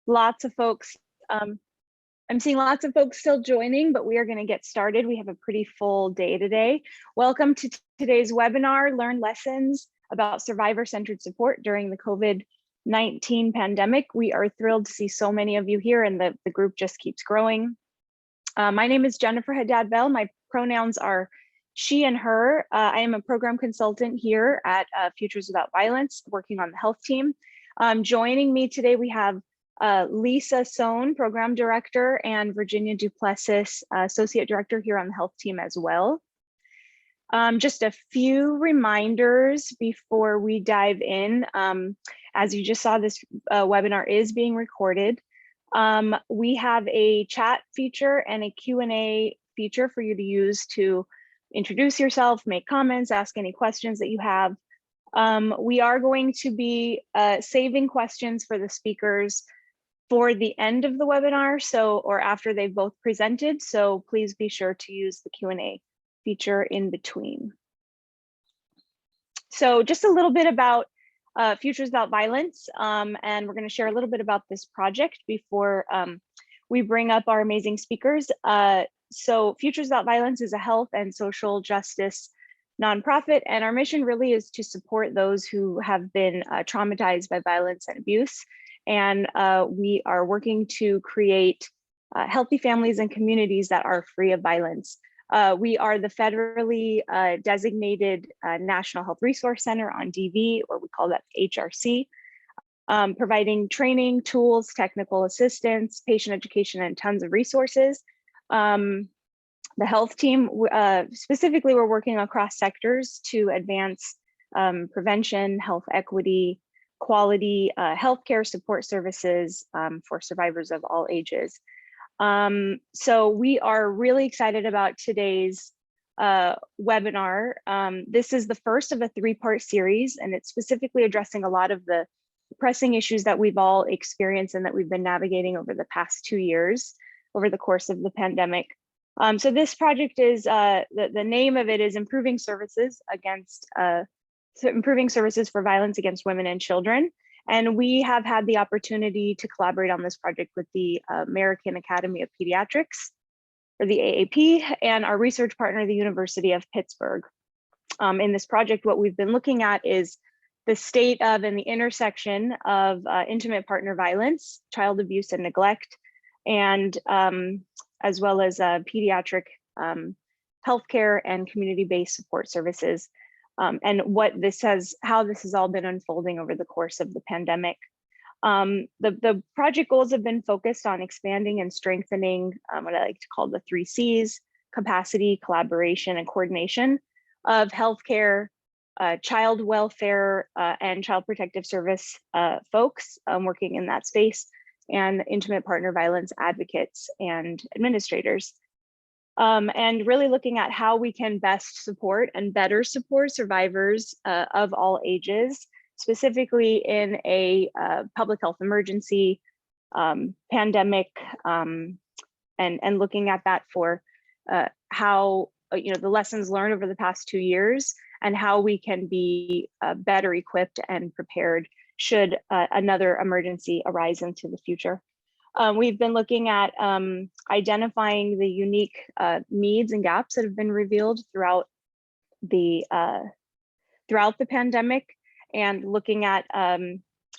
lots of folks. I'm seeing lots of folks still joining, but we are going to get started. We have a pretty full day today. Welcome to today's webinar, Learn Lessons about Survivor-Centered Support during the COVID-19 pandemic. We are thrilled to see so many of you here, and the group just keeps growing. My name is Jennifer Haddad-Bell. My pronouns are she and her. I am a program consultant here at Futures Without Violence, working on the health team. Joining me today, we have Lisa Sohn, Program Director, and Virginia Duplessis, Associate Director here on the health team as well. Just a few reminders before we dive in. As you just saw, this webinar is being recorded. We have a chat feature and a Q&A feature for you to use to introduce yourself, make comments, ask any questions that you have. We are going to be saving questions for the speakers for the end of the webinar, or after they've both presented. So please be sure to use the Q&A feature in between. So just a little bit about Futures Without Violence, and we're going to share a little bit about this project before we bring up our amazing speakers. So Futures Without Violence is a health and social justice nonprofit, and our mission really is to support those who have been traumatized by violence and abuse. And we are working to create healthy families and communities that are free of violence. We are the federally designated National Health Resource Center on DV, or we call that HRC, providing training, tools, technical assistance, patient education, and tons of resources. The health team, specifically, we're working across sectors to advance prevention, health equity, quality healthcare support services for survivors of all ages. So we are really excited about today's webinar. This is the first of a three-part series, and it's specifically addressing a lot of the pressing issues that we've all experienced and that we've been navigating over the past 2 years over the course of the pandemic. So this project is, the name of it is Improving Services for Violence Against Women and Children. And we have had the opportunity to collaborate on this project with the American Academy of Pediatrics, or the AAP, and our research partner, the University of Pittsburgh. In this project, what we've been looking at is the state of and the intersection of intimate partner violence, child abuse and neglect, and as well as pediatric healthcare and community-based support services, and how this has all been unfolding over the course of the pandemic. The project goals have been focused on expanding and strengthening what I like to call the 3 C's: capacity, collaboration, and coordination of healthcare, child welfare, and child protective service folks working in that space, and intimate partner violence advocates and administrators. And really looking at how we can best support and better support survivors of all ages, specifically in a public health emergency, pandemic, and looking at that for how, the lessons learned over the past 2 years and how we can be better equipped and prepared should another emergency arise into the future. We've been looking at identifying the unique needs and gaps that have been revealed throughout the pandemic, and looking at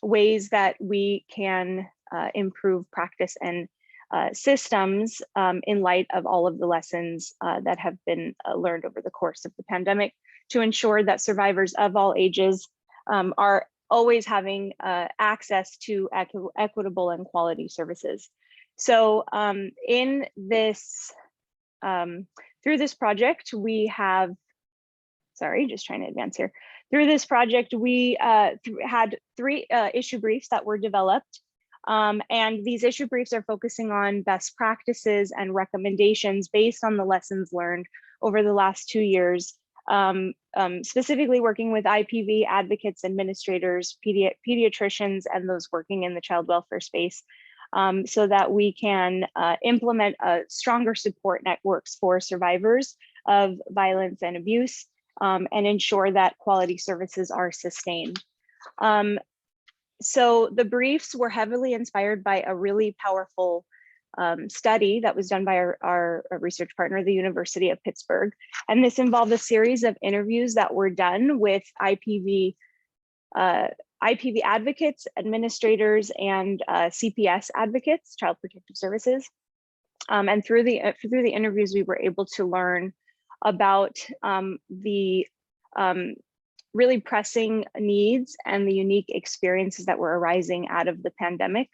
ways that we can improve practice and systems in light of all of the lessons that have been learned over the course of the pandemic, to ensure that survivors of all ages are always having access to equitable and quality services. So in this, through this project, we have, just trying to advance here. Through this project, we had 3 issue briefs that were developed. And these issue briefs are focusing on best practices and recommendations based on the lessons learned over the last 2 years, specifically working with IPV advocates, administrators, pediatricians, and those working in the child welfare space, so that we can implement stronger support networks for survivors of violence and abuse, and ensure that quality services are sustained. So the briefs were heavily inspired by a really powerful study that was done by our research partner, the University of Pittsburgh. And this involved a series of interviews that were done with IPV advocates, administrators, and CPS advocates, Child Protective Services. And through the interviews, we were able to learn about the really pressing needs and the unique experiences that were arising out of the pandemic,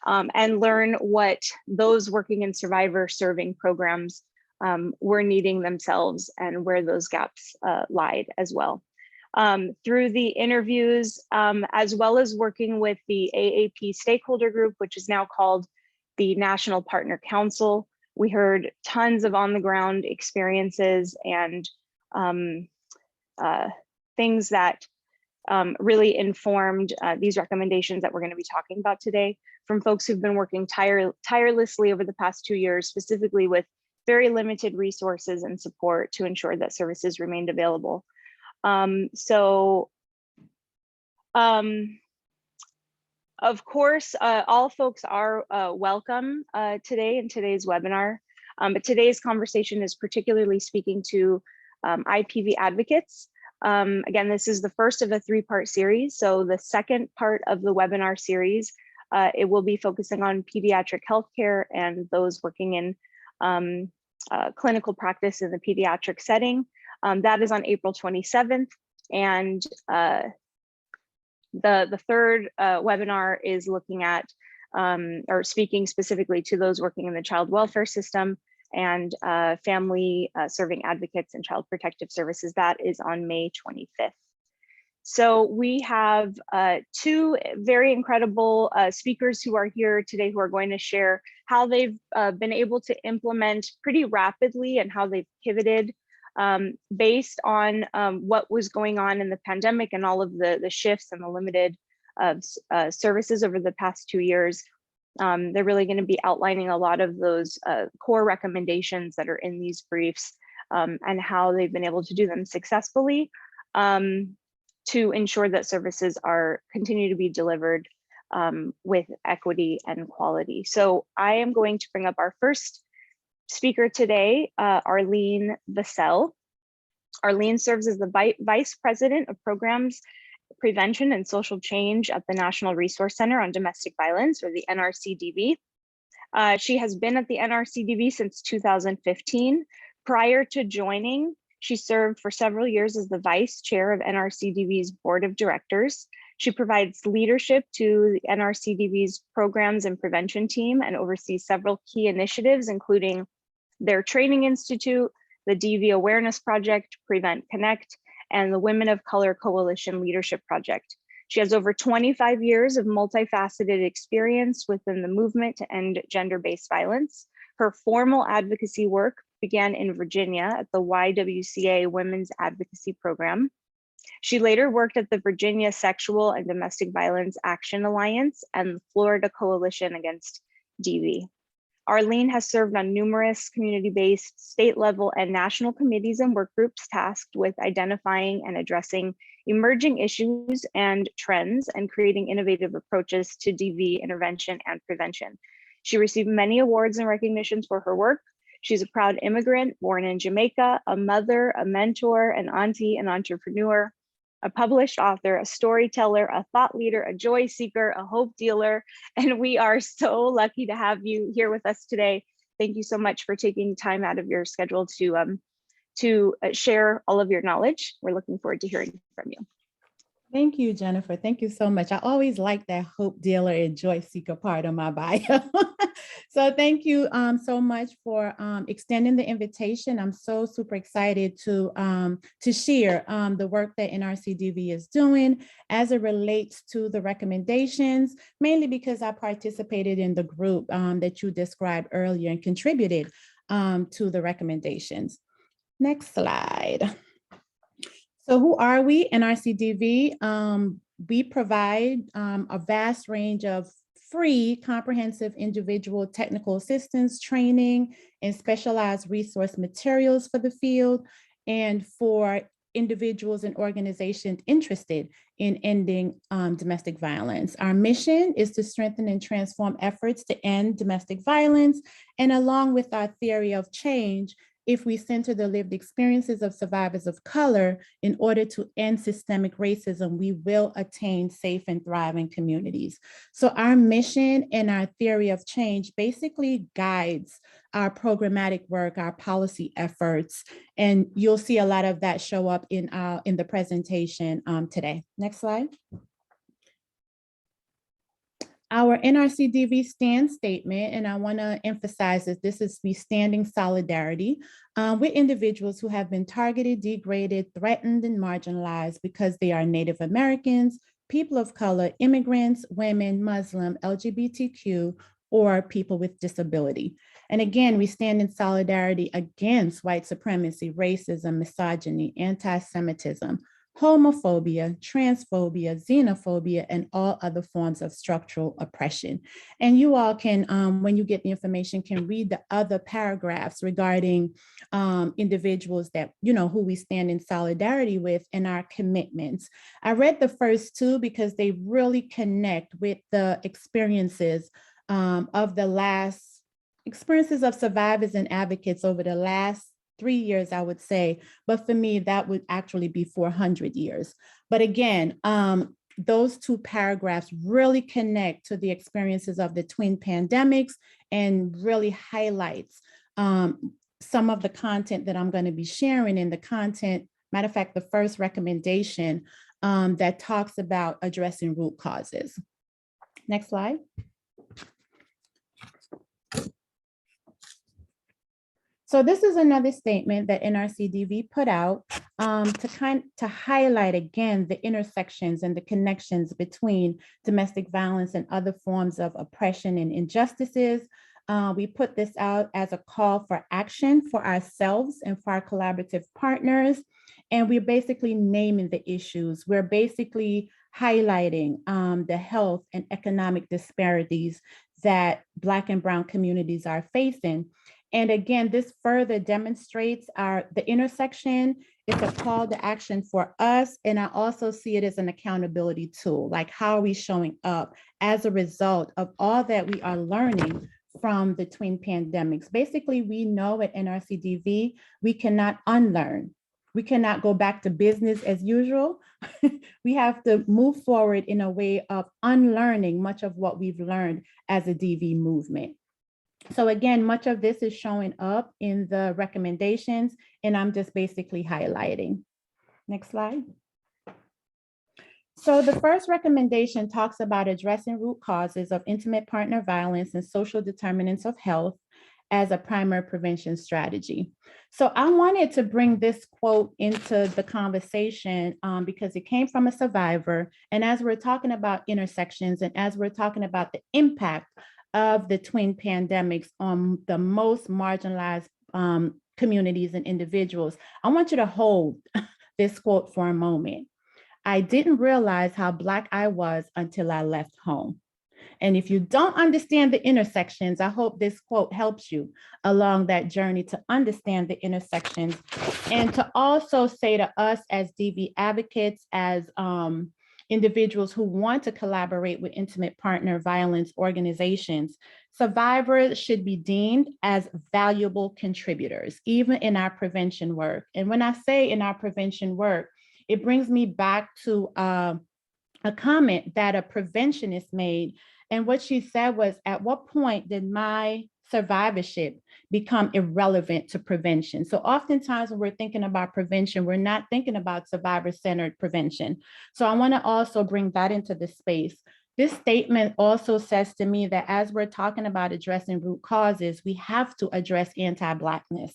and learn what those working in survivor serving programs were needing themselves and where those gaps lied as well. Through the interviews, as well as working with the AAP stakeholder group, which is now called the National Partner Council, we heard tons of on the ground experiences and things that really informed these recommendations that we're going to be talking about today from folks who've been working tirelessly over the past 2 years, specifically with very limited resources and support to ensure that services remained available. Of course, all folks are welcome today in today's webinar, but today's conversation is particularly speaking to IPV advocates. Again, this is the first of a 3-part series. So the second part of the webinar series, it will be focusing on pediatric healthcare and those working in clinical practice in the pediatric setting. That is on April 27th. And the third webinar is looking at or speaking specifically to those working in the child welfare system and family serving advocates and child protective services. That is on May 25th. So we have 2 very incredible speakers who are here today who are going to share how they've been able to implement pretty rapidly and how they've pivoted based on what was going on in the pandemic and all of the shifts and the limited services over the past 2 years. They're really going to be outlining a lot of those core recommendations that are in these briefs and how they've been able to do them successfully to ensure that services continue to be delivered with equity and quality. So I am going to bring up our first speaker today, Arlene Vassell. Arlene serves as the Vice President of Programs, Prevention and Social Change at the National Resource Center on Domestic Violence, or the Nrcdb. She has been at the Nrcdb since 2015. Prior to joining, she served for several years as the Vice Chair of Nrcdb's Board of Directors. She provides leadership to the Nrcdb's Programs and Prevention team and oversees several key initiatives, including their Training Institute, the DV Awareness Project, Prevent Connect, and the Women of Color Coalition Leadership Project. She has over 25 years of multifaceted experience within the movement to end gender-based violence. Her formal advocacy work began in Virginia at the YWCA Women's Advocacy Program. She later worked at the Virginia Sexual and Domestic Violence Action Alliance and the Florida Coalition Against DV. Arlene has served on numerous community-based, state-level, and national committees and work groups tasked with identifying and addressing emerging issues and trends and creating innovative approaches to DV intervention and prevention. She received many awards and recognitions for her work. She's a proud immigrant born in Jamaica, a mother, a mentor, an auntie, an entrepreneur, a published author, a storyteller, a thought leader, a joy seeker, a hope dealer, and we are so lucky to have you here with us today. Thank you so much for taking time out of your schedule to share all of your knowledge. We're looking forward to hearing from you. Thank you, Jennifer. Thank you so much. I always like that hope dealer and joy seeker part of my bio. So thank you so much for extending the invitation. I'm so super excited to share the work that Nrcdb is doing as it relates to the recommendations, mainly because I participated in the group that you described earlier and contributed to the recommendations. Next slide. So who are we? Nrcdb, we provide a vast range of free, comprehensive individual technical assistance, training, and specialized resource materials for the field and for individuals and organizations interested in ending domestic violence. Our mission is to strengthen and transform efforts to end domestic violence. And along with our theory of change, if we center the lived experiences of survivors of color in order to end systemic racism, we will attain safe and thriving communities. So our mission and our theory of change basically guides our programmatic work, our policy efforts, and you'll see a lot of that show up in the presentation today. Next slide. Our NRCdb stand statement, and I want to emphasize that this is we stand in solidarity with individuals who have been targeted, degraded, threatened, and marginalized because they are Native Americans, people of color, immigrants, women, Muslim, LGBTQ, or people with disability. And again, we stand in solidarity against white supremacy, racism, misogyny, anti-Semitism, homophobia, transphobia, xenophobia, and all other forms of structural oppression. And you all can, when you get the information, can read the other paragraphs regarding individuals that, who we stand in solidarity with and our commitments. I read the first two because they really connect with the experiences of survivors and advocates over the last 3 years, I would say, but for me, that would actually be 400 years. But again, those two paragraphs really connect to the experiences of the twin pandemics and really highlights some of the content that I'm going to be sharing in the content. Matter of fact, the first recommendation that talks about addressing root causes. Next slide. So this is another statement that NRCdb put out to highlight again the intersections and the connections between domestic violence and other forms of oppression and injustices. We put this out as a call for action for ourselves and for our collaborative partners. And we're basically naming the issues. We're basically highlighting the health and economic disparities that Black and Brown communities are facing. And again, this further demonstrates the intersection. It's a call to action for us. And I also see it as an accountability tool. Like, how are we showing up as a result of all that we are learning from the twin pandemics? Basically, we know at NRCdb, we cannot unlearn. We cannot go back to business as usual. We have to move forward in a way of unlearning much of what we've learned as a DV movement. So again, much of this is showing up in the recommendations, and I'm just basically highlighting. Next slide. So the first recommendation talks about addressing root causes of intimate partner violence and social determinants of health as a primary prevention strategy. So I wanted to bring this quote into the conversation because it came from a survivor. And as we're talking about intersections and as we're talking about the impact of the twin pandemics on the most marginalized communities and individuals, I want you to hold this quote for a moment. I didn't realize how Black I was until I left home. And if you don't understand the intersections, I hope this quote helps you along that journey to understand the intersections and to also say to us as DV advocates, as individuals who want to collaborate with intimate partner violence organizations, survivors should be deemed as valuable contributors, even in our prevention work. And when I say in our prevention work, it brings me back to a comment that a preventionist made. And what she said was, at what point did my survivorship become irrelevant to prevention? So oftentimes when we're thinking about prevention, we're not thinking about survivor-centered prevention. So I want to also bring that into the space. This statement also says to me that as we're talking about addressing root causes, we have to address anti-Blackness.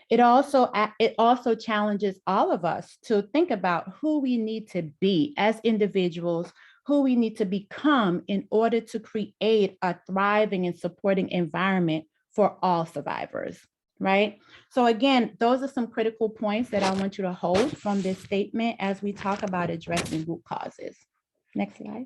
It also challenges all of us to think about who we need to be as individuals, who we need to become in order to create a thriving and supporting environment for all survivors, right? So again, those are some critical points that I want you to hold from this statement as we talk about addressing root causes. Next slide.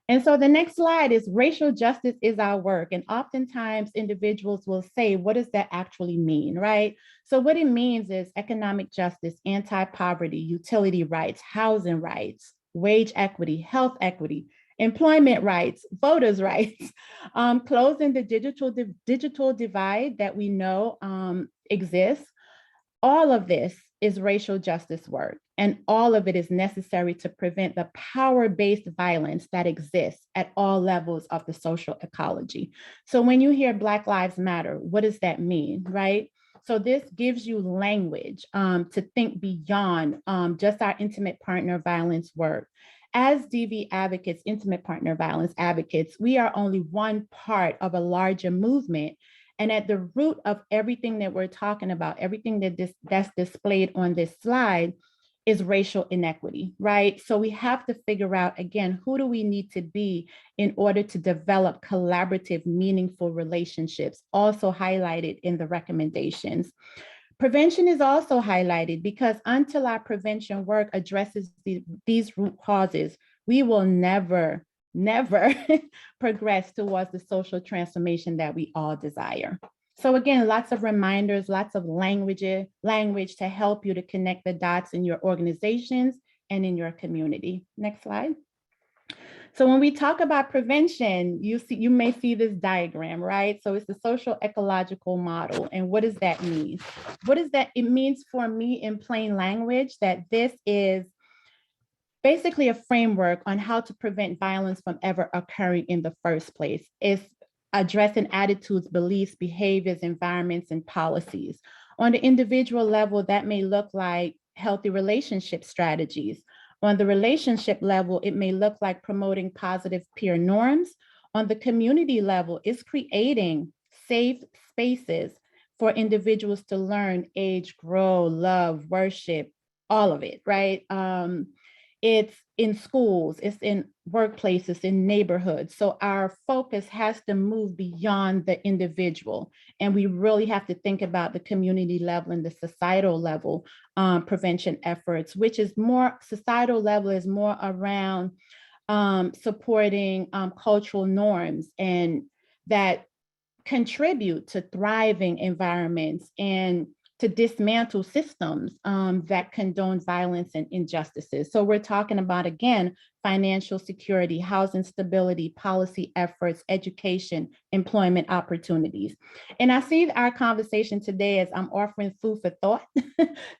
And so the next slide is racial justice is our work. And oftentimes individuals will say, what does that actually mean, right? So what it means is economic justice, anti-poverty, utility rights, housing rights, wage equity, health equity, employment rights, voters' rights, closing the digital divide that we know exists. All of this is racial justice work, and all of it is necessary to prevent the power-based violence that exists at all levels of the social ecology. So when you hear Black Lives Matter, what does that mean, right? So this gives you language to think beyond just our intimate partner violence work. As DV advocates, intimate partner violence advocates, we are only one part of a larger movement. And at the root of everything that we're talking about, everything that's displayed on this slide is racial inequity, right? So we have to figure out, again, who do we need to be in order to develop collaborative, meaningful relationships, also highlighted in the recommendations. Prevention is also highlighted because until our prevention work addresses these root causes, we will never progress towards the social transformation that we all desire. So again, lots of reminders, lots of language to help you to connect the dots in your organizations and in your community. Next slide. So when we talk about prevention, you may see this diagram, right? So it's the social ecological model. And what does that mean? What is that? It means for me in plain language that this is basically a framework on how to prevent violence from ever occurring in the first place. It's addressing attitudes, beliefs, behaviors, environments, and policies. On the individual level, that may look like healthy relationship strategies. On the relationship level, it may look like promoting positive peer norms. On the community level, it's creating safe spaces for individuals to learn, age, grow, love, worship, all of it, right? It's in schools, it's in workplaces, in neighborhoods. So our focus has to move beyond the individual. And we really have to think about the community level and the societal level prevention efforts, which is more, societal level is more around supporting cultural norms and that contribute to thriving environments and to dismantle systems that condone violence and injustices. So we're talking about, again, financial security, housing stability, policy efforts, education, employment opportunities. And I see our conversation today as I'm offering food for thought.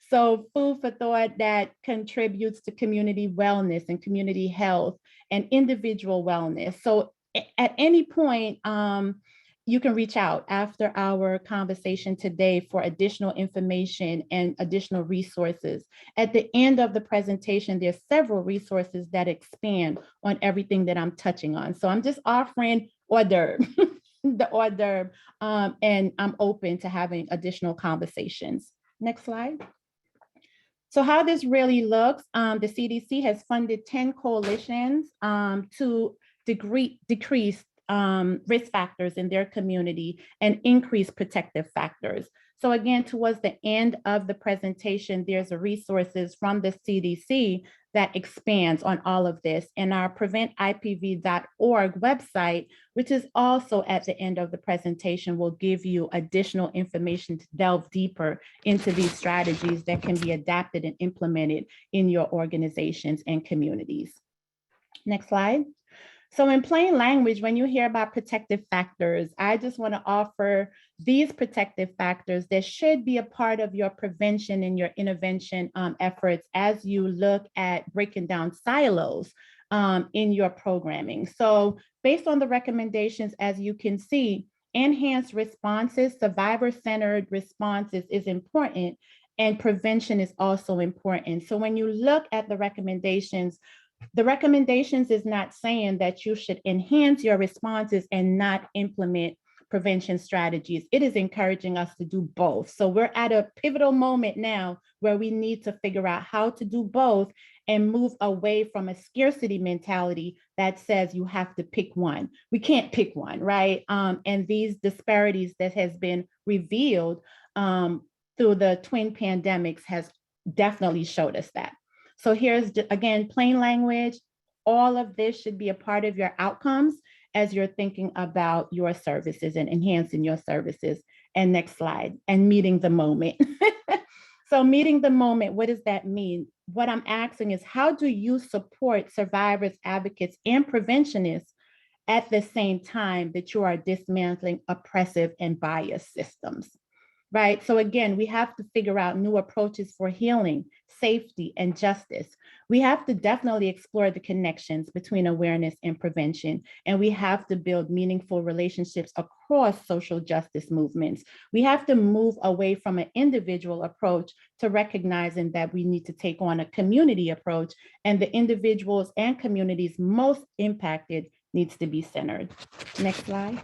So food for thought that contributes to community wellness and community health and individual wellness. So at any point, you can reach out after our conversation today for additional information and additional resources. At the end of the presentation, there's several resources that expand on everything that I'm touching on. So I'm just offering hors d'oeuvre, the hors d'oeuvre, and I'm open to having additional conversations. Next slide. So how this really looks, the CDC has funded 10 coalitions to decrease risk factors in their community and increase protective factors. So again, towards the end of the presentation, there's a resources from the CDC that expands on all of this. And our preventipv.org website, which is also at the end of the presentation, will give you additional information to delve deeper into these strategies that can be adapted and implemented in your organizations and communities. Next slide. So in plain language, when you hear about protective factors, I just want to offer these protective factors that should be a part of your prevention and your intervention efforts as you look at breaking down silos in your programming. So based on the recommendations, as you can see, enhanced responses, survivor-centered responses is important, and prevention is also important. So when you look at the recommendations is not saying that you should enhance your responses and not implement prevention strategies. It is encouraging us to do both. So we're at a pivotal moment now where we need to figure out how to do both and move away from a scarcity mentality that says you have to pick one. We can't pick one, right? And these disparities that has been revealed through the twin pandemics has definitely showed us that. So here's, again, plain language. all of this should be a part of your outcomes as you're thinking about your services and enhancing your services. And next slide, and meeting the moment. So meeting the moment, what does that mean? What I'm asking is, how do you support survivors, advocates, and preventionists at the same time that you are dismantling oppressive and biased systems? Right? So again, we have to figure out new approaches for healing, safety, and justice. We have to definitely explore the connections between awareness and prevention, and we have to build meaningful relationships across social justice movements. We have to move away from an individual approach to recognizing that we need to take on a community approach, and the individuals and communities most impacted needs to be centered. Next slide.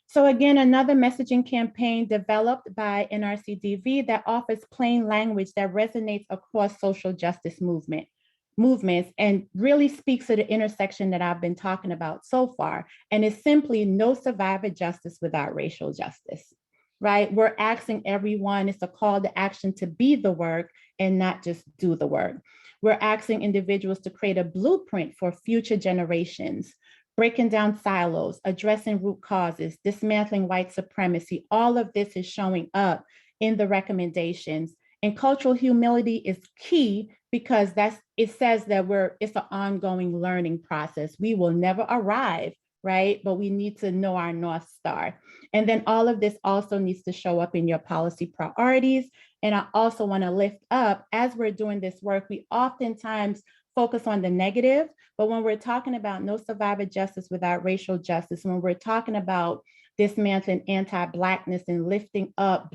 So again, another messaging campaign developed by Nrcdb that offers plain language that resonates across social justice movements and really speaks to the intersection that I've been talking about so far. And it's simply no survivor justice without racial justice, right? We're asking everyone, it's a call to action to be the work and not just do the work. We're asking individuals to create a blueprint for future generations, breaking down silos, addressing root causes, dismantling white supremacy. All of this is showing up in the recommendations. And cultural humility is key because it says that it's an ongoing learning process. We will never arrive, right? But we need to know our North Star. And then all of this also needs to show up in your policy priorities. And I also want to lift up, as we're doing this work, we oftentimes focus on the negative, but when we're talking about no survivor justice without racial justice, when we're talking about dismantling anti-Blackness and lifting up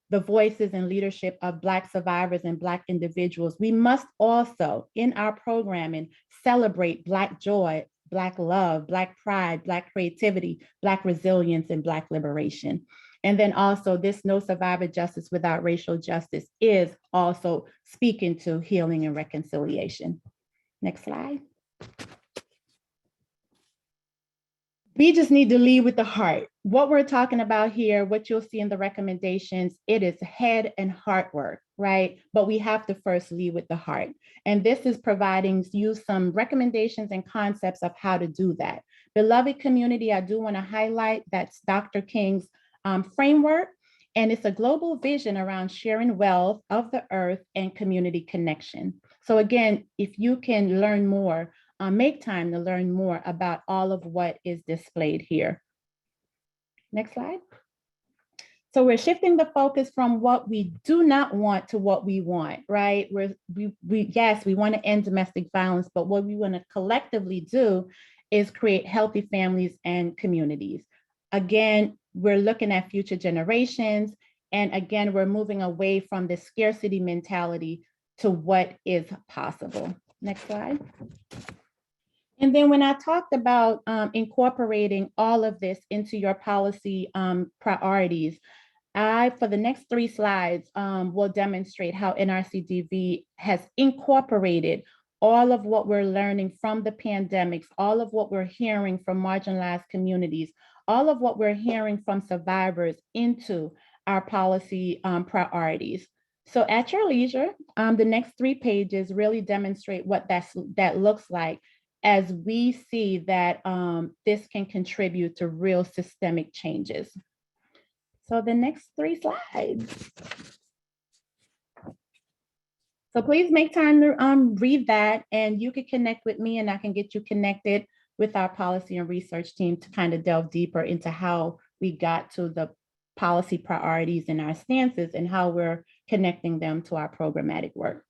the voices and leadership of Black survivors and Black individuals, we must also, in our programming, celebrate Black joy, Black love, Black pride, Black creativity, Black resilience, and Black liberation. And then also this no survivor justice without racial justice is also speaking to healing and reconciliation. Next slide. We just need to lead with the heart. What we're talking about here, what you'll see in the recommendations, it is head and heart work, right? But we have to first lead with the heart. And this is providing you some recommendations and concepts of how to do that. Beloved community, I do want to highlight that's Dr. King's framework, and it's a global vision around sharing wealth of the earth and community connection. So again, if you can learn more, make time to learn more about all of what is displayed here. Next slide. So we're shifting the focus from what we do not want to what we want, right? Yes, we want to end domestic violence, but what we want to collectively do is create healthy families and communities. Again, we're looking at future generations. And again, we're moving away from the scarcity mentality to what is possible. Next slide. And then when I talked about incorporating all of this into your policy priorities, for the next 3 slides, will demonstrate how NRCDB has incorporated all of what we're learning from the pandemics, all of what we're hearing from marginalized communities, all of what we're hearing from survivors into our policy priorities. So at your leisure, the next 3 pages really demonstrate what that looks like as we see that this can contribute to real systemic changes. So the next 3 slides. So please make time to read that, and you can connect with me and I can get you connected with our policy and research team to kind of delve deeper into how we got to the policy priorities and our stances and how we're connecting them to our programmatic work.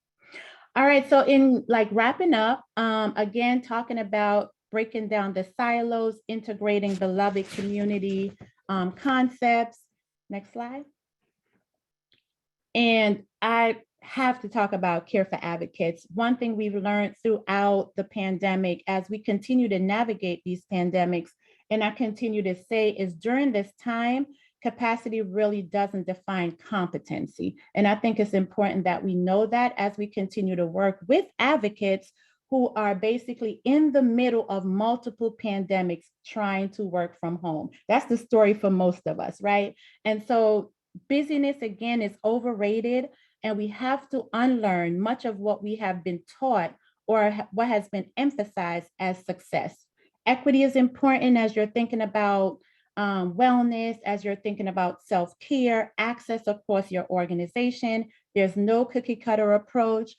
All right, so in wrapping up, again, talking about breaking down the silos, integrating beloved community concepts. Next slide. And I have to talk about care for advocates. One thing we've learned throughout the pandemic as we continue to navigate these pandemics, and I continue to say, is during this time, capacity really doesn't define competency. And I think it's important that we know that as we continue to work with advocates who are basically in the middle of multiple pandemics trying to work from home. That's the story for most of us, right? And so busyness, again, is overrated. and we have to unlearn much of what we have been taught or what has been emphasized as success. Equity is important as you're thinking about wellness, as you're thinking about self-care, access across your organization. There's no cookie cutter approach.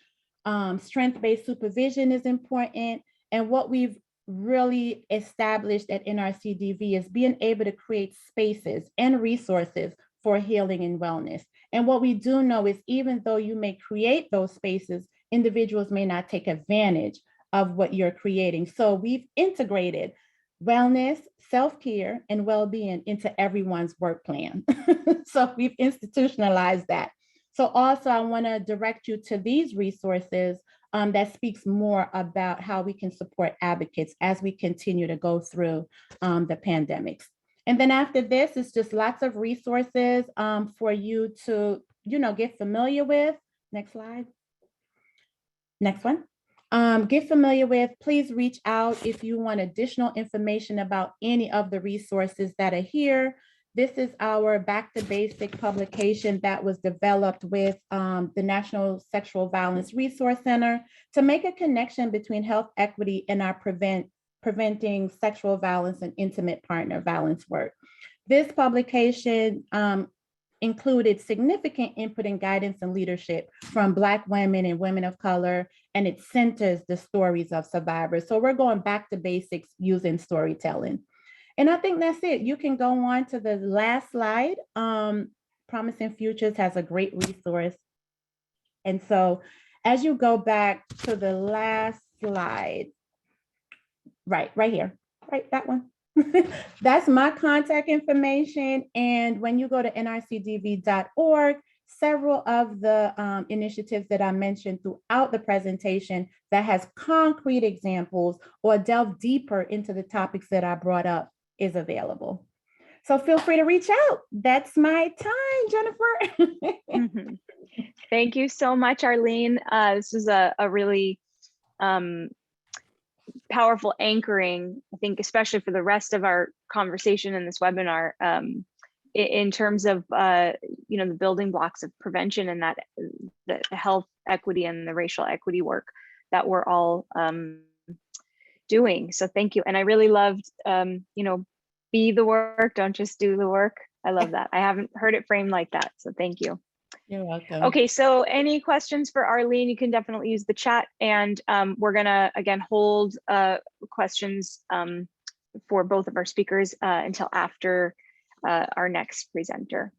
Strength-based supervision is important. And what we've really established at NRCdb is being able to create spaces and resources for healing and wellness. And what we do know is even though you may create those spaces, individuals may not take advantage of what you're creating. So we've integrated wellness, self-care, and well-being into everyone's work plan. So we've institutionalized that. So also I want to direct you to these resources that speaks more about how we can support advocates as we continue to go through the pandemics. And then after this, it's just lots of resources for you to, get familiar with. Next slide. Next one. Get familiar with, please reach out if you want additional information about any of the resources that are here. This is our Back to Basic publication that was developed with the National Sexual Violence Resource Center to make a connection between health equity and our preventing sexual violence and intimate partner violence work. This publication included significant input and guidance and leadership from Black women and women of color, and it centers the stories of survivors. So we're going back to basics using storytelling. And I think that's it. You can go on to the last slide. Promising Futures has a great resource. And so as you go back to the last slide, right here, right, that one. That's my contact information. And when you go to nrcdb.org, several of the initiatives that I mentioned throughout the presentation that has concrete examples or delve deeper into the topics that I brought up is available. So feel free to reach out. That's my time, Jennifer. Thank you so much, Arlene. This is a really powerful anchoring, I think, especially for the rest of our conversation in this webinar, in terms of the building blocks of prevention and that the health equity and the racial equity work that we're all doing. So thank you. And I really loved, be the work, don't just do the work. I love that. I haven't heard it framed like that. So thank you. You're welcome. Okay, so any questions for Arlene, you can definitely use the chat, and we're gonna, again, hold questions for both of our speakers until after our next presenter.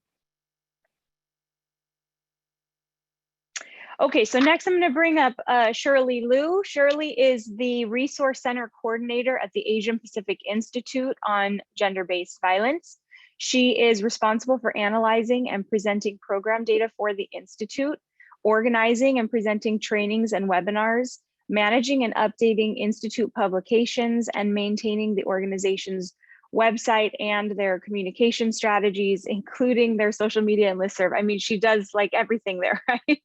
Okay, so next I'm gonna bring up Shirley Liu. Shirley is the Resource Center Coordinator at the Asian Pacific Institute on Gender-Based Violence. She is responsible for analyzing and presenting program data for the Institute, organizing and presenting trainings and webinars, managing and updating Institute publications, and maintaining the organization's website and their communication strategies, including their social media and listserv. I mean, she does like everything there, right?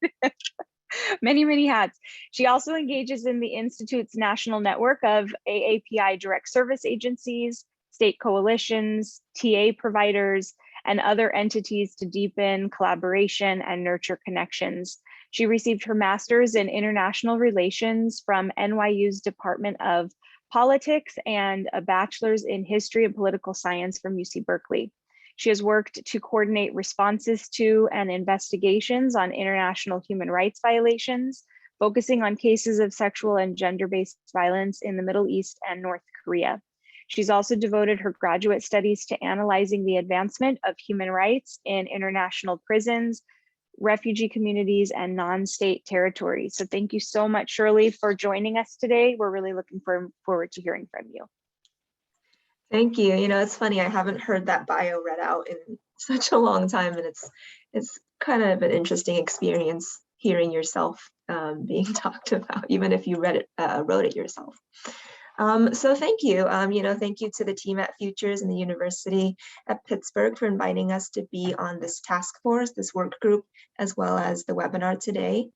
Many hats. She also engages in the Institute's national network of AAPI direct service agencies, state coalitions, TA providers, and other entities to deepen collaboration and nurture connections. She received her master's in international relations from NYU's Department of Politics and a bachelor's in history and political science from UC Berkeley. She has worked to coordinate responses to and investigations on international human rights violations, focusing on cases of sexual and gender-based violence in the Middle East and North Korea. She's also devoted her graduate studies to analyzing the advancement of human rights in international prisons, refugee communities, and non-state territories. So thank you so much, Shirley, for joining us today. We're really looking forward to hearing from you. Thank you. You know, it's funny, I haven't heard that bio read out in such a long time, and it's kind of an interesting experience hearing yourself being talked about, even if you wrote it yourself. So thank you. Thank you to the team at Futures and the University at Pittsburgh for inviting us to be on this task force, this work group, as well as the webinar today.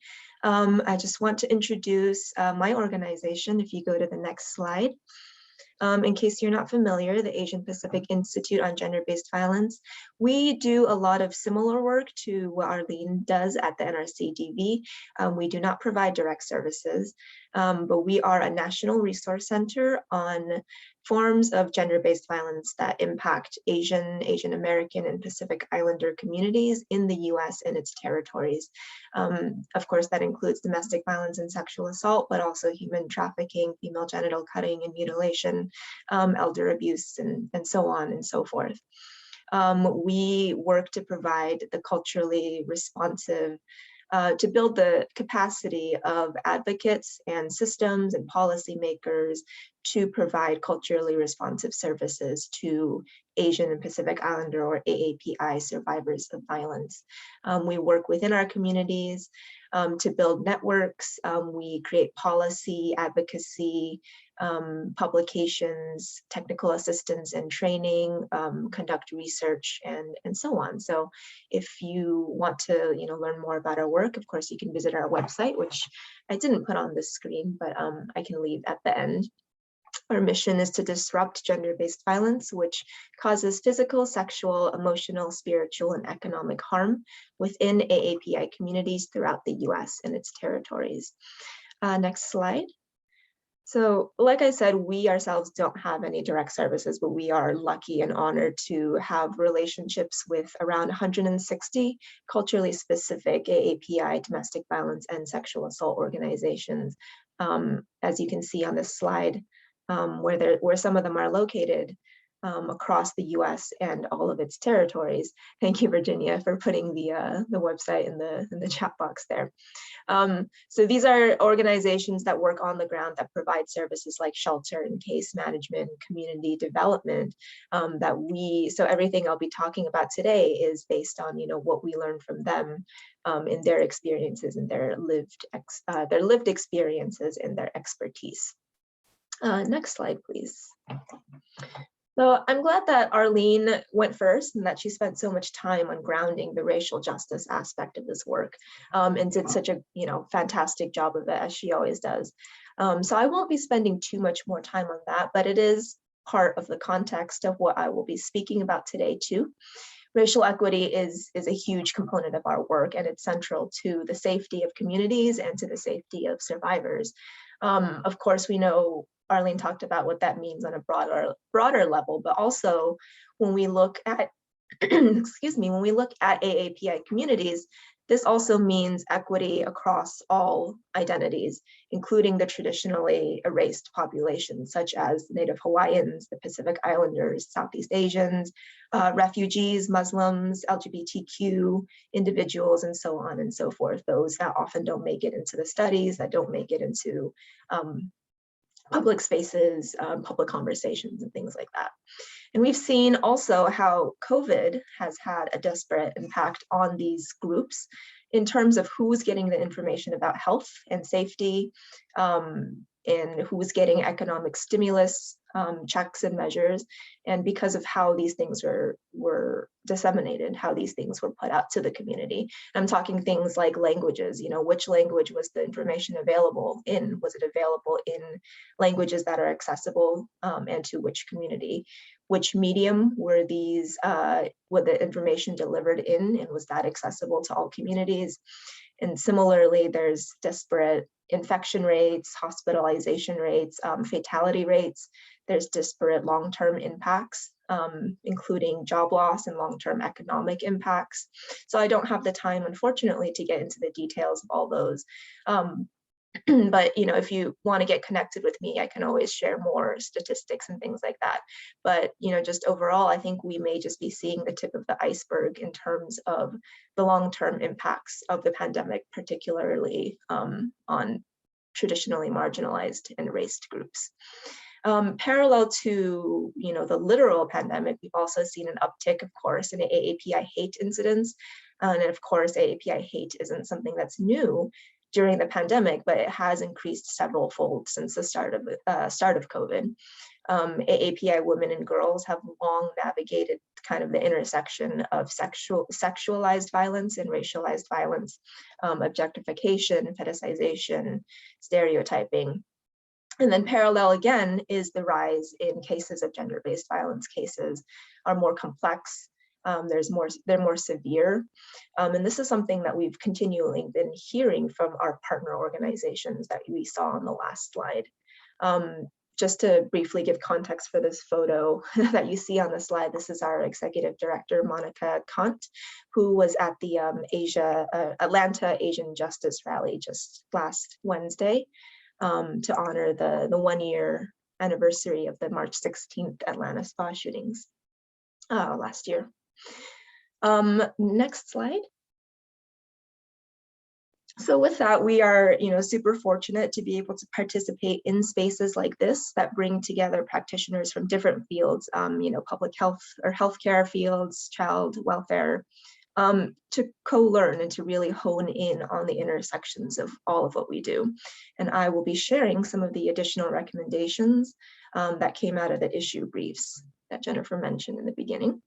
I just want to introduce my organization. If you go to the next slide. In case you're not familiar, the Asian Pacific Institute on Gender-Based Violence, we do a lot of similar work to what Arlene does at the Nrcdb. We do not provide direct services, but we are a national resource center on forms of gender-based violence that impact Asian American, and Pacific Islander communities in the US and its territories. Of course, that includes domestic violence and sexual assault, but also human trafficking, female genital cutting and mutilation, elder abuse, and so on and so forth. We work to provide the culturally responsive, to build the capacity of advocates and systems and policymakers to provide culturally responsive services to Asian and Pacific Islander or AAPI survivors of violence. We work within our communities to build networks. We create policy, advocacy, publications, technical assistance and training, conduct research, and so on. So if you want to learn more about our work, of course, you can visit our website, which I didn't put on the screen, but I can leave at the end. Our mission is to disrupt gender-based violence, which causes physical, sexual, emotional, spiritual, and economic harm within AAPI communities throughout the US and its territories. Next slide. So like I said, we ourselves don't have any direct services, but we are lucky and honored to have relationships with around 160 culturally specific AAPI domestic violence and sexual assault organizations. As you can see on this slide, where some of them are located across the US and all of its territories. Thank you, Virginia, for putting the website in the chat box there. So these are organizations that work on the ground that provide services like shelter and case management, community development, so everything I'll be talking about today is based on what we learn from them in their experiences and their lived experiences and their expertise. Next slide, please. So I'm glad that Arlene went first and that she spent so much time on grounding the racial justice aspect of this work and did such a fantastic job of it, as she always does. So I won't be spending too much more time on that, but it is part of the context of what I will be speaking about today too. Racial equity is a huge component of our work, and it's central to the safety of communities and to the safety of survivors. Of course, we know Arlene talked about what that means on a broader level, but also when we look at, excuse me, when we look at AAPI communities, this also means equity across all identities, including the traditionally erased populations, such as Native Hawaiians, the Pacific Islanders, Southeast Asians, refugees, Muslims, LGBTQ individuals, and so on and so forth. Those that often don't make it into the studies, that don't make it into public spaces, public conversations, and things like that. And we've seen also how COVID has had a disparate impact on these groups in terms of who's getting the information about health and safety, and who's getting economic stimulus, checks and measures, and because of how these things were disseminated, how these things were put out to the community. I'm talking things like languages, which language was the information available in? Was it available in languages that are accessible, and to which community? Which medium were the information delivered in, and was that accessible to all communities? And similarly, there's disparate infection rates, hospitalization rates, fatality rates. There's disparate long-term impacts, including job loss and long-term economic impacts. So I don't have the time, unfortunately, to get into the details of all those. But if you want to get connected with me, I can always share more statistics and things like that. But just overall, I think we may just be seeing the tip of the iceberg in terms of the long-term impacts of the pandemic, particularly on traditionally marginalized and erased groups. Parallel to the literal pandemic, we've also seen an uptick, of course, in AAPI hate incidents. And of course, AAPI hate isn't something that's new during the pandemic, but it has increased several fold since the start of COVID. AAPI women and girls have long navigated kind of the intersection of sexualized violence and racialized violence, objectification, fetishization, stereotyping. And then parallel again is the rise in cases of gender-based violence. Cases are more complex. They're more severe. And this is something that we've continually been hearing from our partner organizations that we saw on the last slide. Just to briefly give context for this photo that you see on the slide, this is our executive director, Monica Kant, who was at the Atlanta Asian Justice Rally just last Wednesday to honor the 1-year anniversary of the March 16th Atlanta spa shootings last year. Next slide. So with that, we are, super fortunate to be able to participate in spaces like this that bring together practitioners from different fields, public health or healthcare fields, child welfare, to co-learn and to really hone in on the intersections of all of what we do. And I will be sharing some of the additional recommendations that came out of the issue briefs that Jennifer mentioned in the beginning.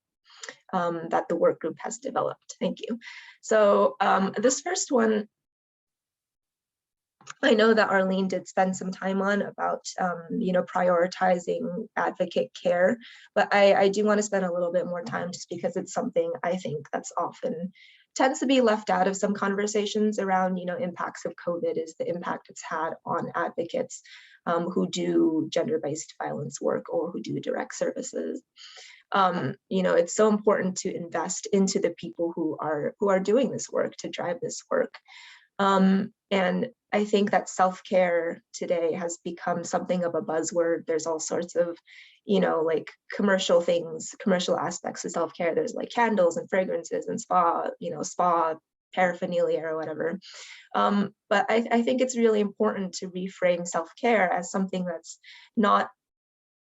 That the work group has developed. Thank you. So this first one, I know that Arlene did spend some time on about, prioritizing advocate care, but I do want to spend a little bit more time just because it's something I think that's often tends to be left out of some conversations around, impacts of COVID is the impact it's had on advocates who do gender-based violence work or who do direct services. It's so important to invest into the people who are doing this work to drive this work. And I think that self-care today has become something of a buzzword. There's all sorts of, like commercial things, commercial aspects of self-care. There's like candles and fragrances and spa paraphernalia or whatever. But I think it's really important to reframe self-care as something that's not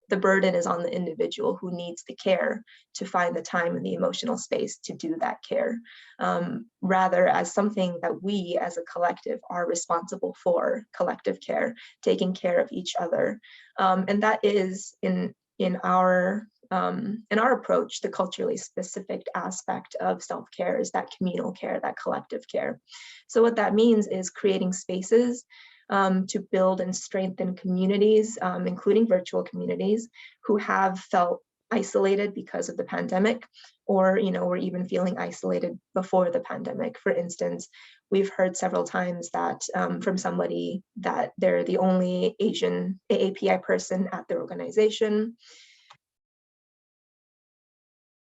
the burden is on the individual who needs the care to find the time and the emotional space to do that care, rather as something that we as a collective are responsible for, collective care, taking care of each other. And that is in our approach, the culturally specific aspect of self-care is that communal care, that collective care. So what that means is creating spaces to build and strengthen communities, including virtual communities, who have felt isolated because of the pandemic, or were even feeling isolated before the pandemic. For instance, we've heard several times that from somebody that they're the only Asian AAPI person at their organization.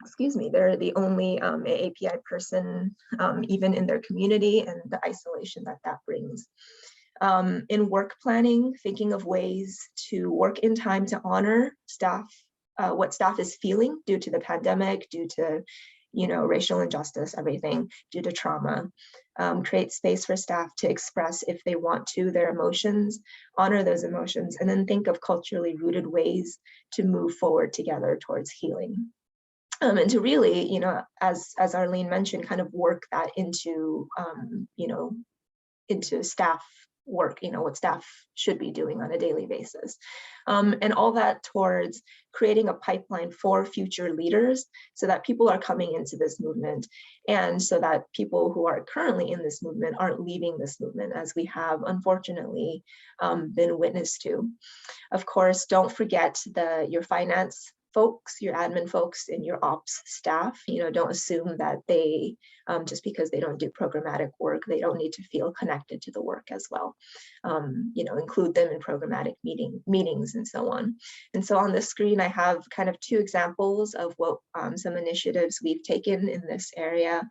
Excuse me, they're the only AAPI person even in their community, and the isolation that brings. In work planning, thinking of ways to work in time to honor staff, what staff is feeling due to the pandemic, due to, racial injustice, everything, due to trauma. Create space for staff to express, if they want to, their emotions, honor those emotions, and then think of culturally rooted ways to move forward together towards healing. And to really, as Arlene mentioned, kind of work that into, into staff work, what staff should be doing on a daily basis. And all that towards creating a pipeline for future leaders so that people are coming into this movement, and so that people who are currently in this movement aren't leaving this movement, as we have unfortunately been witness to. Of course, don't forget your finance folks, your admin folks, and your ops staff. Don't assume that they, just because they don't do programmatic work, they don't need to feel connected to the work as well. Include them in programmatic meetings and so on. And so on the screen, I have kind of two examples of what some initiatives we've taken in this area.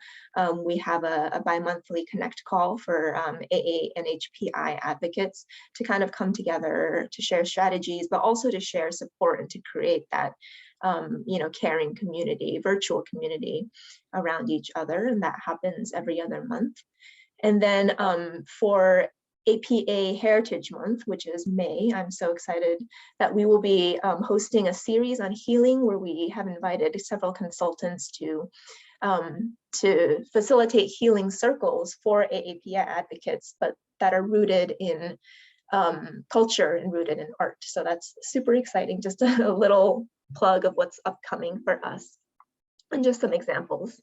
We have a bi-monthly connect call for AA and HPI advocates to kind of come together to share strategies, but also to share support and to create that caring community, virtual community around each other. And that happens every other month. And then for APA Heritage Month, which is May, I'm so excited that we will be hosting a series on healing, where we have invited several consultants to facilitate healing circles for AAPI advocates, but that are rooted in culture and rooted in art. So that's super exciting. Just a little plug of what's upcoming for us and just some examples.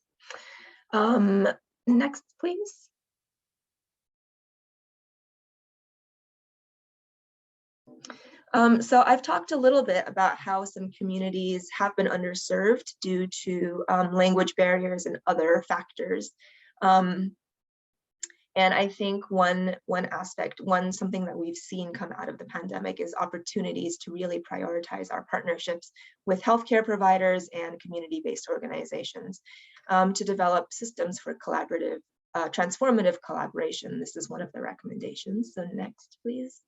Next, please. So I've talked a little bit about how some communities have been underserved due to language barriers and other factors. And I think something that we've seen come out of the pandemic is opportunities to really prioritize our partnerships with healthcare providers and community-based organizations to develop systems for collaborative, transformative collaboration. This is one of the recommendations. So next, please.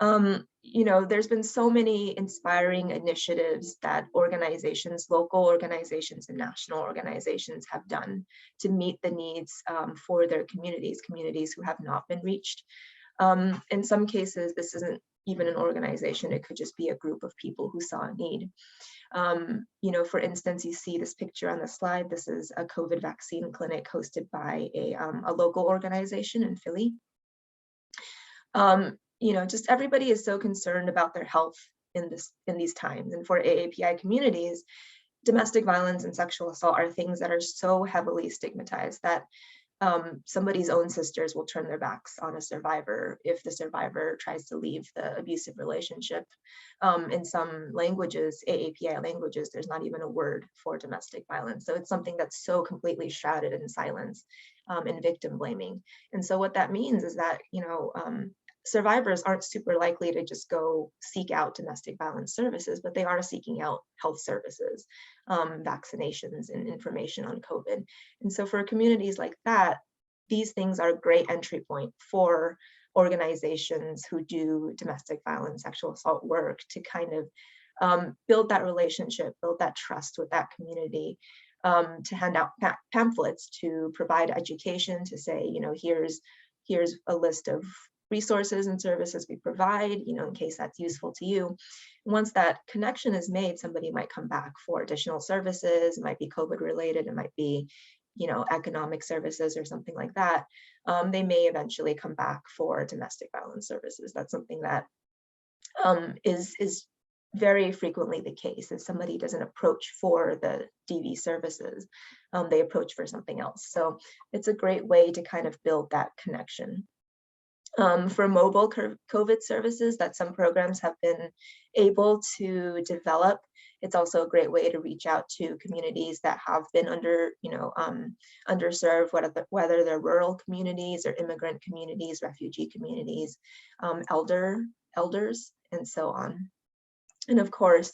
There's been so many inspiring initiatives that organizations, local organizations and national organizations have done to meet the needs for their communities who have not been reached. In some cases, this isn't even an organization, it could just be a group of people who saw a need. For instance, you see this picture on the slide. This is a COVID vaccine clinic hosted by a local organization in Philly. Just everybody is so concerned about their health in these times. And for AAPI communities, domestic violence and sexual assault are things that are so heavily stigmatized that somebody's own sisters will turn their backs on a survivor if the survivor tries to leave the abusive relationship. In some languages, AAPI languages, there's not even a word for domestic violence. So it's something that's so completely shrouded in silence and victim blaming. And so what that means is that, survivors aren't super likely to just go seek out domestic violence services, but they are seeking out health services, vaccinations, and information on COVID. And so for communities like that, these things are a great entry point for organizations who do domestic violence, sexual assault work to kind of build that relationship, build that trust with that community, to hand out pamphlets, to provide education, to say, here's a list of resources and services we provide, in case that's useful to you. Once that connection is made, somebody might come back for additional services. It might be COVID related, it might be, economic services or something like that. They may eventually come back for domestic violence services. That's something that is very frequently the case. If somebody doesn't approach for the DV services, they approach for something else. So it's a great way to kind of build that connection. For mobile COVID services that some programs have been able to develop, it's also a great way to reach out to communities that have been underserved, whether they're rural communities or immigrant communities, refugee communities, elders, and so on. And of course,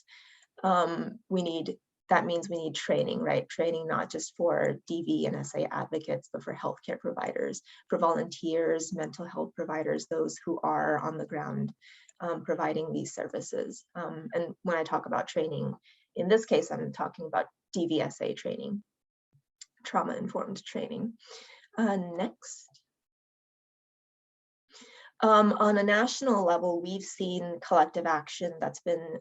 that means we need training, right? Training not just for DV and SA advocates, but for healthcare providers, for volunteers, mental health providers, those who are on the ground providing these services. And when I talk about training, in this case, I'm talking about DVSA training, trauma-informed training. Next. On a national level, we've seen collective action that's been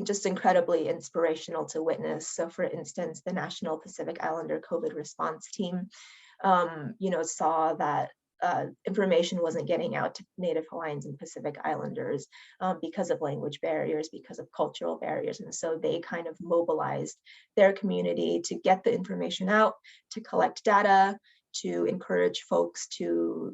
just incredibly inspirational to witness. So for instance, the National Pacific Islander COVID response team, saw that information wasn't getting out to Native Hawaiians and Pacific Islanders because of language barriers, because of cultural barriers. And so they kind of mobilized their community to get the information out, to collect data, to encourage folks to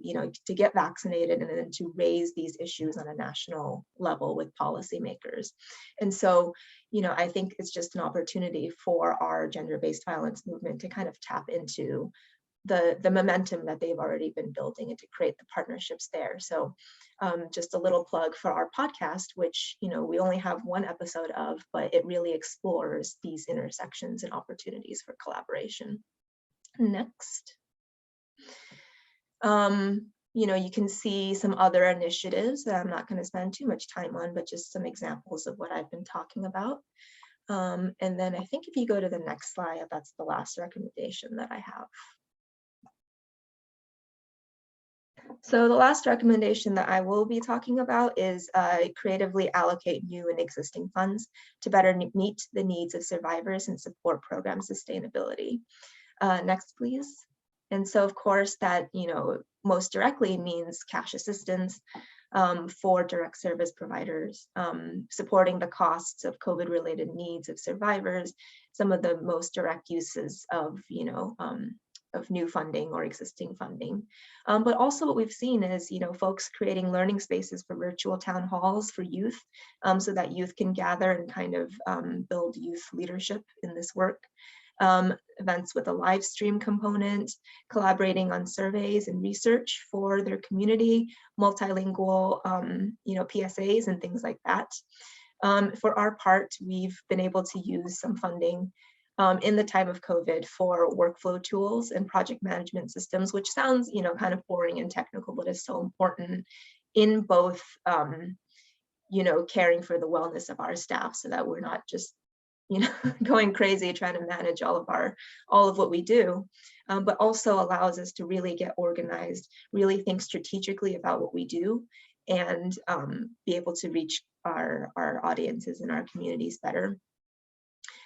get vaccinated, and then to raise these issues on a national level with policymakers. And so, I think it's just an opportunity for our gender-based violence movement to kind of tap into the momentum that they've already been building and to create the partnerships there. So just a little plug for our podcast, which, we only have one episode of, but it really explores these intersections and opportunities for collaboration. Next. You can see some other initiatives that I'm not going to spend too much time on, but just some examples of what I've been talking about. And then I think if you go to the next slide, that's the last recommendation that I have. So the last recommendation that I will be talking about is creatively allocate new and existing funds to better meet the needs of survivors and support program sustainability. Next, please. And so, of course, that, most directly means cash assistance for direct service providers, supporting the costs of COVID-related needs of survivors. Some of the most direct uses of, new funding or existing funding. But also what we've seen is, folks creating learning spaces for virtual town halls for youth, so that youth can gather and kind of build youth leadership in this work. Events with a live stream component, collaborating on surveys and research for their community, multilingual, PSAs and things like that. For our part, we've been able to use some funding in the time of COVID for workflow tools and project management systems, which sounds, kind of boring and technical, but is so important in both, caring for the wellness of our staff so that we're not just, going crazy trying to manage all of what we do, but also allows us to really get organized, really think strategically about what we do, and be able to reach our audiences and our communities better.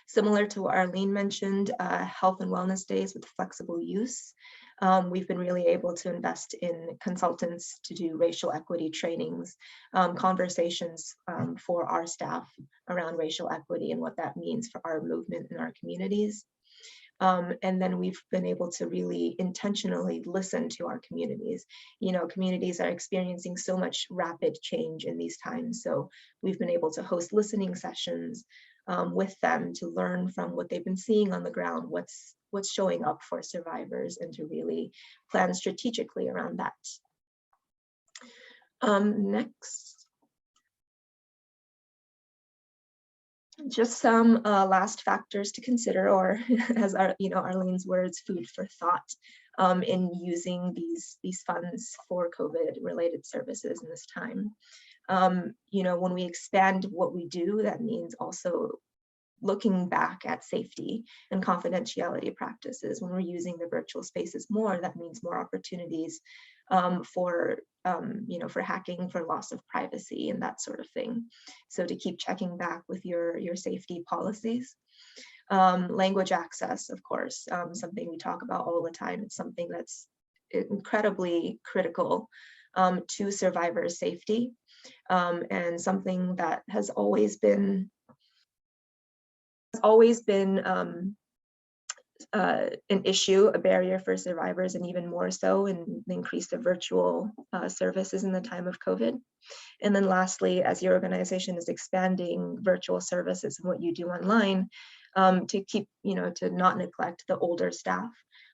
Similar to what Arlene mentioned, health and wellness days with flexible use. We've been really able to invest in consultants to do racial equity trainings, conversations for our staff around racial equity and what that means for our movement in our communities. And then we've been able to really intentionally listen to our communities. Communities are experiencing so much rapid change in these times. So we've been able to host listening sessions with them to learn from what they've been seeing on the ground, what's showing up for survivors, and to really plan strategically around that. Next. Just some last factors to consider, or as Arlene's words, food for thought in using these funds for COVID-related services in this time. When we expand what we do, that means also looking back at safety and confidentiality practices. When we're using the virtual spaces more, that means more opportunities for hacking, for loss of privacy and that sort of thing. So to keep checking back with your safety policies. Language access, of course, something we talk about all the time. It's something that's incredibly critical to survivor safety, and something that has always been an issue, a barrier for survivors, and even more so in the increase of virtual services in the time of COVID. And then lastly, as your organization is expanding virtual services and what you do online, to keep, to not neglect the older staff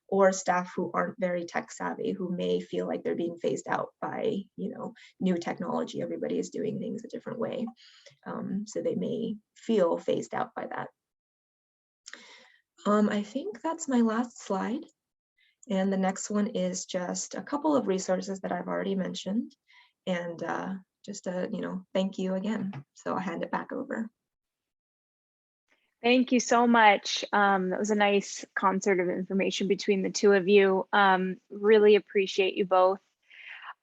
or staff who aren't very tech savvy, who may feel like they're being phased out by, new technology. Everybody is doing things a different way. So they may feel phased out by that. I think that's my last slide. And the next one is just a couple of resources that I've already mentioned. And just a, thank you again. So I'll hand it back over. Thank you so much. That was a nice concert of information between the two of you. Really appreciate you both.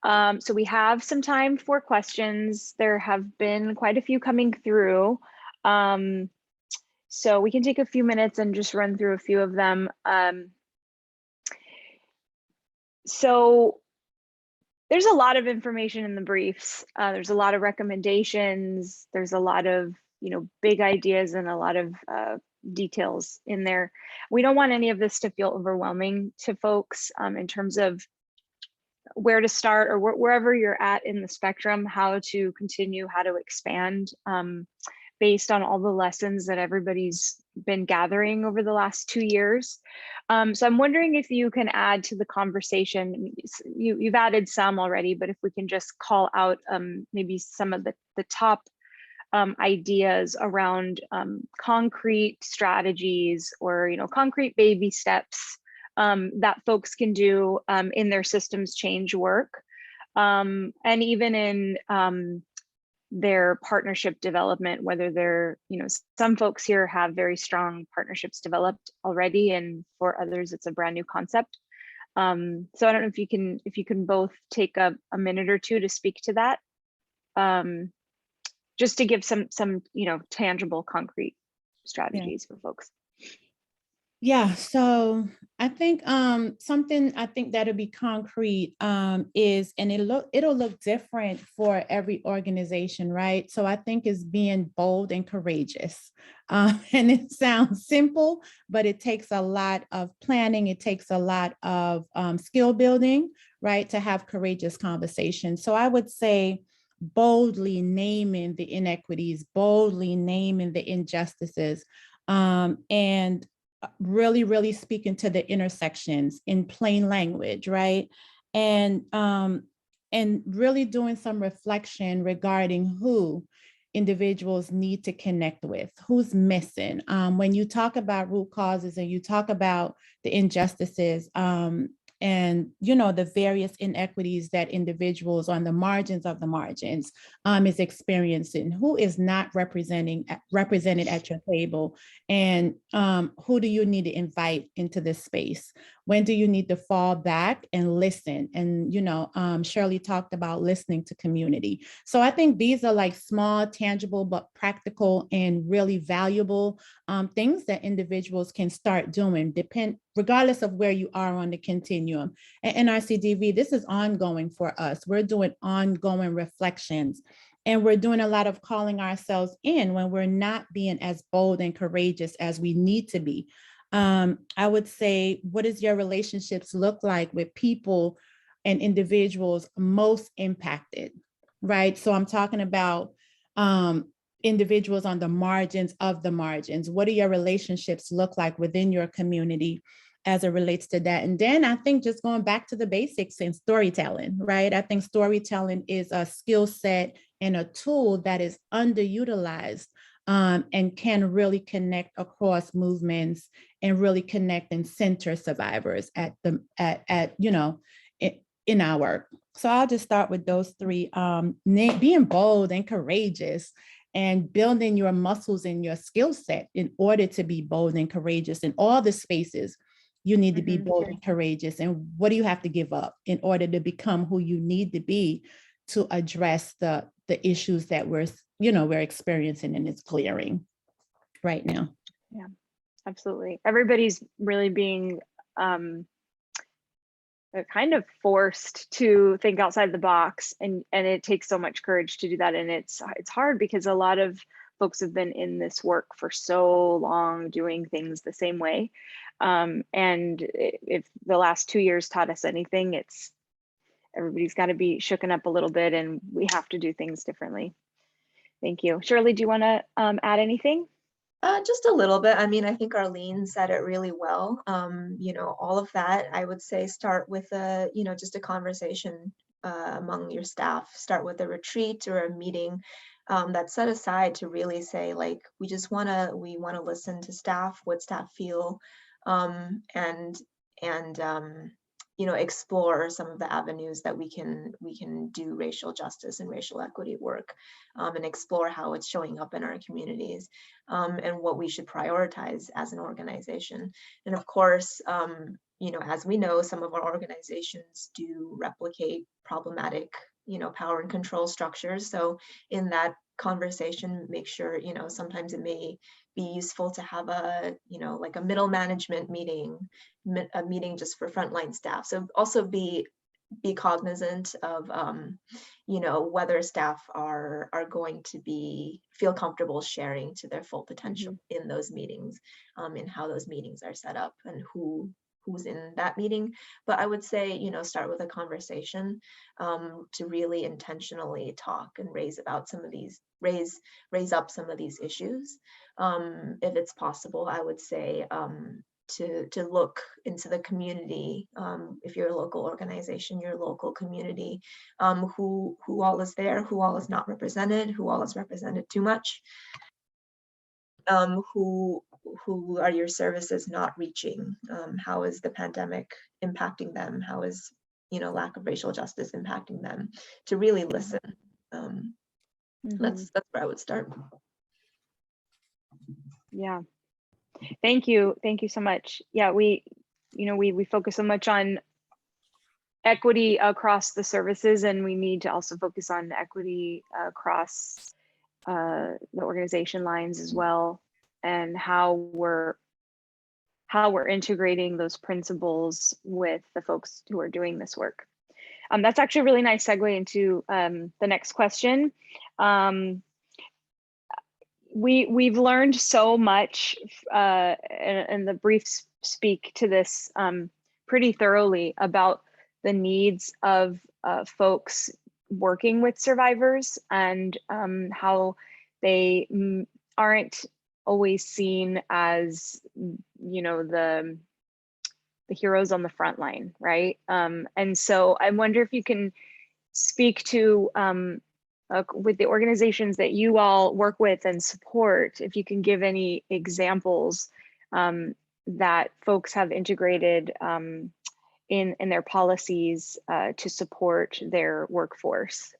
So we have some time for questions. There have been quite a few coming through. So we can take a few minutes and just run through a few of them. So there's a lot of information in the briefs. There's a lot of recommendations. There's a lot of big ideas and a lot of details in there. We don't want any of this to feel overwhelming to folks in terms of where to start or wherever you're at in the spectrum, how to continue, how to expand based on all the lessons that everybody's been gathering over the last 2 years. So I'm wondering if you can add to the conversation. You've added some already, but if we can just call out maybe some of the top ideas around concrete strategies or concrete baby steps that folks can do in their systems change work, and even in their partnership development, whether they're, some folks here have very strong partnerships developed already, and for others it's a brand new concept. So I don't know if you can both take a minute or two to speak to that, just to give some tangible, concrete strategies for folks. Yeah, so I think something I think that'll be concrete is, and it'll look different for every organization, right? So I think is being bold and courageous. And it sounds simple, but it takes a lot of planning. It takes a lot of skill building, right, to have courageous conversations. So I would say boldly naming the inequities, boldly naming the injustices, and really, really speaking to the intersections in plain language, right? And really doing some reflection regarding who individuals need to connect with, who's missing. When you talk about root causes and you talk about the injustices, and the various inequities that individuals on the margins of the margins is experiencing, who is not represented at your table, and who do you need to invite into this space? When do you need to fall back and listen? And Shirley talked about listening to community. So I think these are like small, tangible, but practical and really valuable things that individuals can start doing, regardless of where you are on the continuum. And Nrcdb, this is ongoing for us. We're doing ongoing reflections, and we're doing a lot of calling ourselves in when we're not being as bold and courageous as we need to be. I would say, what does your relationships look like with people and individuals most impacted, right? So I'm talking about individuals on the margins of the margins. What do your relationships look like within your community as it relates to that? And then I think just going back to the basics and storytelling, right? I think storytelling is a skill set and a tool that is underutilized, and can really connect across movements and really connect and center survivors in our work. So I'll just start with those three: being bold and courageous, and building your muscles and your skill set in order to be bold and courageous in all the spaces. You need to be bold and courageous. And what do you have to give up in order to become who you need to be to address the issues that we're experiencing and it's clearing right now? Yeah, absolutely. Everybody's really being kind of forced to think outside the box, and it takes so much courage to do that. And it's hard because a lot of folks have been in this work for so long, doing things the same way. And if the last 2 years taught us anything, it's everybody's got to be shooken up a little bit, and we have to do things differently. Thank you. Shirley, do you want to add anything? Just a little bit. I mean, I think Arlene said it really well. All of that, I would say, start with just a conversation among your staff. Start with a retreat or a meeting that's set aside to really say, like, we want to listen to staff, what staff feel, and explore some of the avenues that we can do racial justice and racial equity work, and explore how it's showing up in our communities, and what we should prioritize as an organization. And of course, as we know, some of our organizations do replicate problematic, power and control structures. So in that conversation, make sure, sometimes it may be useful to have like a middle management meeting, a meeting just for frontline staff. So also be cognizant of, whether staff are going to feel comfortable sharing to their full potential in those meetings, and how those meetings are set up and who's in that meeting. But I would say, start with a conversation to really intentionally talk and raise up some of these issues. If it's possible, I would say to look into the community, if you're a local organization, your local community, who all is there, who all is not represented, who all is represented too much, who are your services not reaching, how is the pandemic impacting them, how is lack of racial justice impacting them, to really listen. That's where I would start. Yeah, thank you so much. Yeah, we focus so much on equity across the services, and we need to also focus on equity across the organization lines as well, and how how we're integrating those principles with the folks who are doing this work. That's actually a really nice segue into the next question. We've learned so much, and the briefs speak to this pretty thoroughly about the needs of folks working with survivors, and how they aren't always seen as, you know, the heroes on the front line, right? And so I wonder if you can speak to, with the organizations that you all work with and support, if you can give any examples that folks have integrated in their policies to support their workforce.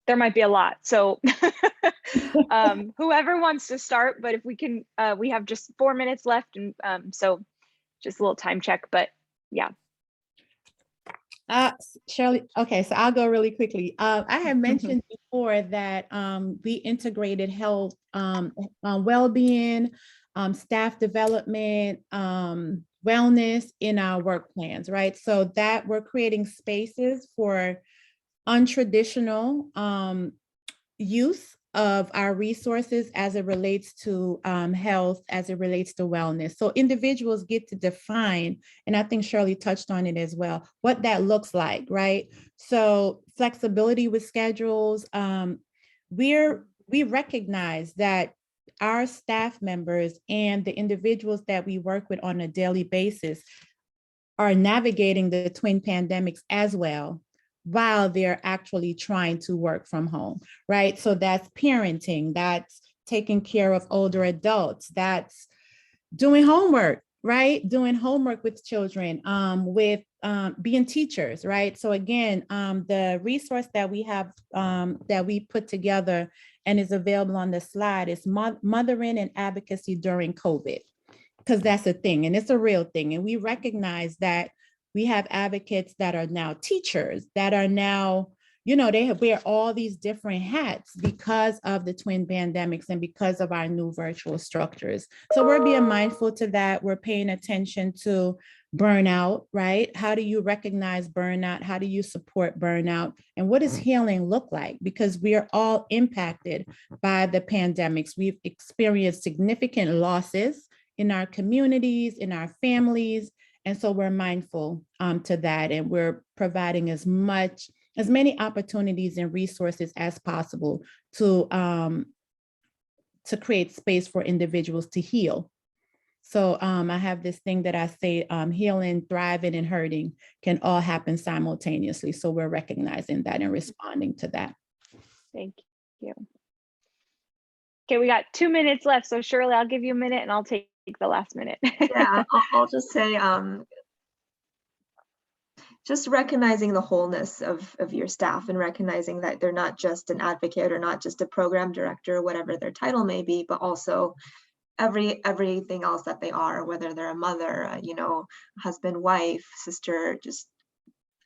There might be a lot, so whoever wants to start, but if we can, we have just 4 minutes left, and so just a little time check, but yeah. Shirley, okay, so I'll go really quickly. I had mentioned before that we integrated health, well-being, staff development, wellness in our work plans, right? So that we're creating spaces for untraditional use of our resources as it relates to health, as it relates to wellness. So individuals get to define, and I think Shirley touched on it as well, what that looks like, right? So flexibility with schedules. We recognize that our staff members and the individuals that we work with on a daily basis are navigating the twin pandemics as well, while they're actually trying to work from home, right? So that's parenting, that's taking care of older adults, that's doing homework, right? Doing homework with children, with being teachers, right? So again, the resource that we have, that we put together and is available on the slide is Mothering and Advocacy During COVID, because that's a thing and it's a real thing. And we recognize that we have advocates that are now teachers, that are now, you know, they wear all these different hats because of the twin pandemics and because of our new virtual structures. So we're being mindful to that. We're paying attention to burnout, right? How do you recognize burnout? How do you support burnout? And what does healing look like? Because we are all impacted by the pandemics. We've experienced significant losses in our communities, in our families. And so we're mindful to that, and we're providing as many opportunities and resources as possible to create space for individuals to heal. So I have this thing that I say, healing, thriving, and hurting can all happen simultaneously. So we're recognizing that and responding to that. Thank you. Okay, we got 2 minutes left. So Shirley, I'll give you a minute and I'll take the last minute. Yeah, I'll just say, just recognizing the wholeness of your staff and recognizing that they're not just an advocate or not just a program director, whatever their title may be, but also everything else that they are, whether they're a mother, you know, husband, wife, sister, just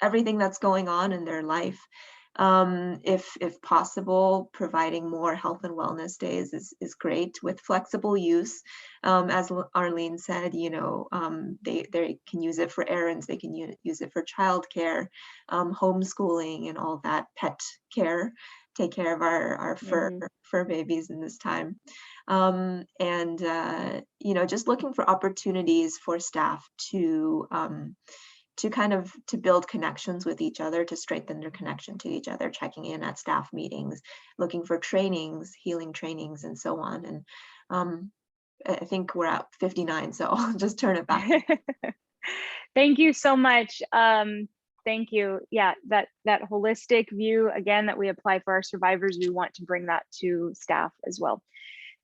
everything that's going on in their life. If possible, providing more health and wellness days is great with flexible use. As Arlene said, you know, they can use it for errands, they can use it for childcare, homeschooling, and all that, pet care, take care of our fur babies in this time. And you know, just looking for opportunities for staff to build connections with each other, to strengthen their connection to each other, checking in at staff meetings, looking for trainings, healing trainings, and so on. And I think we're at 59, so I'll just turn it back. Thank you so much. Thank you. Yeah, that holistic view, again, that we apply for our survivors, we want to bring that to staff as well.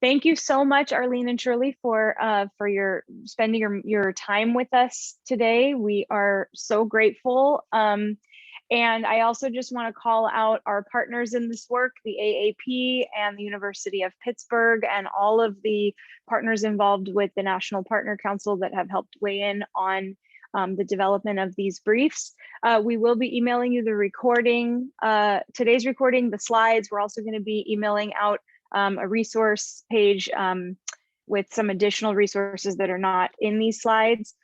Thank you so much, Arlene and Shirley, for your spending your time with us today. We are so grateful. And I also just want to call out our partners in this work, the AAP and the University of Pittsburgh, and all of the partners involved with the National Partner Council that have helped weigh in on the development of these briefs. We will be emailing you the recording, today's recording, the slides. We're also going to be emailing out a resource page with some additional resources that are not in these slides.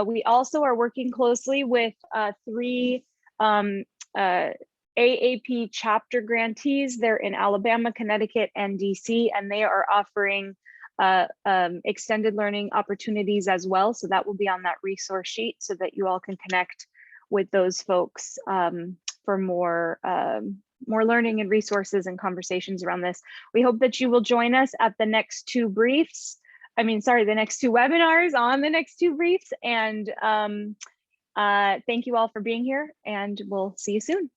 We also are working closely with 3 AAP chapter grantees. They're in Alabama, Connecticut, and DC, and they are offering extended learning opportunities as well. So that will be on that resource sheet so that you all can connect with those folks for more learning and resources and conversations around this. We hope that you will join us at the next 2 briefs. I mean, sorry, the next 2 webinars on the next 2 briefs. And thank you all for being here, and we'll see you soon.